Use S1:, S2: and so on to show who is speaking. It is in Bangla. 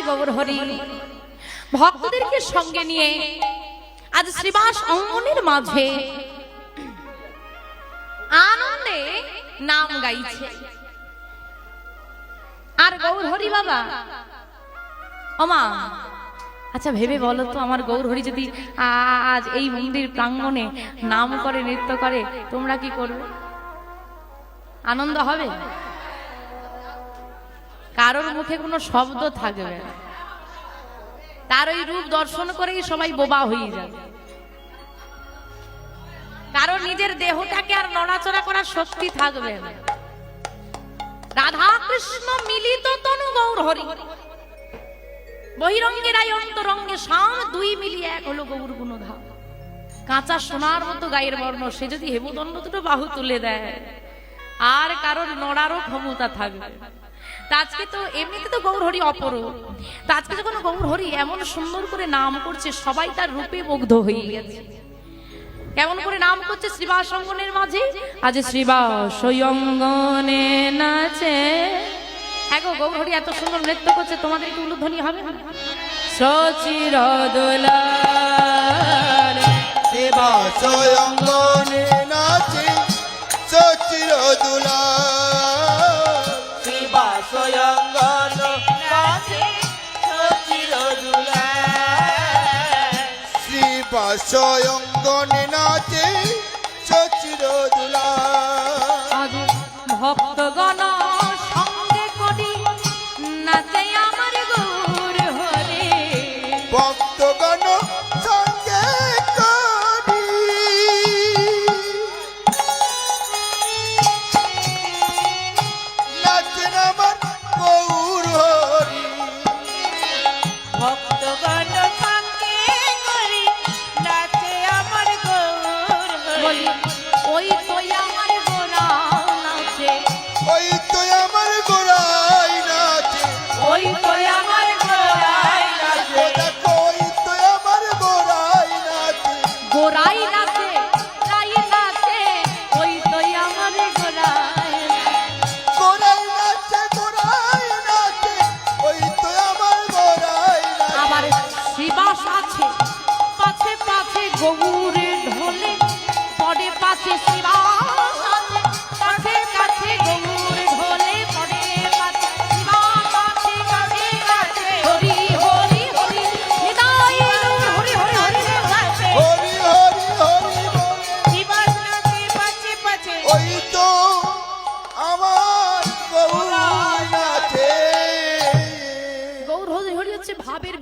S1: গৌর হরি ভক্তদেরকে সঙ্গে নিয়ে আজ শ্রীবাস অঙ্গনের মাঝে আনন্দে নাম গাইছে। আর গৌর হরি বাবা ওমা আচ্ছা ভেবে বলো তো, আমার গৌর হরি যদি আজ এই মন্দির প্রাঙ্গণে নাম করে নৃত্য করে তোমরা কি করবে? আনন্দ হবে? কারোর মুখে কোনো শব্দ থাকবে না, তার ওই রূপ দর্শন করেই সবাই বোবা হয়ে যাবে। কারণ নিজের দেহটাকে আর নড়াচড়া করার শক্তি থাকবে না। রাধা কৃষ্ণ মিলিত তনু গৌর হরি, বহিরঙ্গের আই অন্তরঙ্গে শাম, দুই মিলিয়ে এক হলো গৌর গুণধাম। কাঁচা সোনার মতো গায়ের বর্ণ, সে যদি হেমদণ্ড দুটো বাহু তুলে দেয় আর কারোর নড়ারও ক্ষমতা থাকবে। আজকে তো এমনিতে তো গৌর হরি অপরূপ, আজকে যখন গৌর হরি এমন সুন্দর করে নাম করছে সবাই তার রূপে মুগ্ধ হয়ে গেছে। কেমন করে নাম করছে শ্রীবাস অঙ্গনের মাঝে? আজ শ্রীবাস অঙ্গনে নাচে। হ্যাঁ গো, গৌর হরি এত সুন্দর নৃত্য করছে, তোমাদের কি উলুধ্বনি হবে? সচির দোলার
S2: শ্রীবাস অঙ্গনে নাচে, সচির দোলার শ্রীবাস অঙ্গন নাচে, সচির দোলার শ্রীবাস অঙ্গনে নাচে, সচির দোলার।
S1: আজ ভক্তগণ সঙ্গে করি নাচে আমার গৌর হরি,
S2: ভক্তগণ সঙ্গে করি নাচেন আমার গৌর হরি,
S3: ভক্তগণ সঙ্গে করি নাচে আমার গৌর হরি।
S1: ওই তো আমার গোরা নাচে,
S2: ওই তো আমার গোড়াই নাচে,
S1: ওই তো আমার গোরাই নাচে,
S2: ও দেখো ওই তো আমার গোড়াই নাচে,
S1: গোরাই নাচে, রাই নাচে, ওই তো আমার গোরাই
S2: গোড়াই নাচে, গোড়াই নাচে, ওই তো আমার গোড়াই নাচে।
S1: আবার শ্রীবাস আছে পাছে পাছে গৌরে ঢোলে, পরে পাছে শ্রীবাস আছে কাছে কাছে গৌর ঢোলে, পরে পাছে শ্রীবাস আছে কাছে কাছে। হরি হরি হরি হৃদয় হরি হরি হরি
S3: নাচে
S2: হরি হরি হরি বল,
S3: শ্রীবাস নাচে পাছে পাছে,
S2: ওই তো আমার গৌর নাচে।
S1: গৌর হরি হরি হচ্ছে ভাবের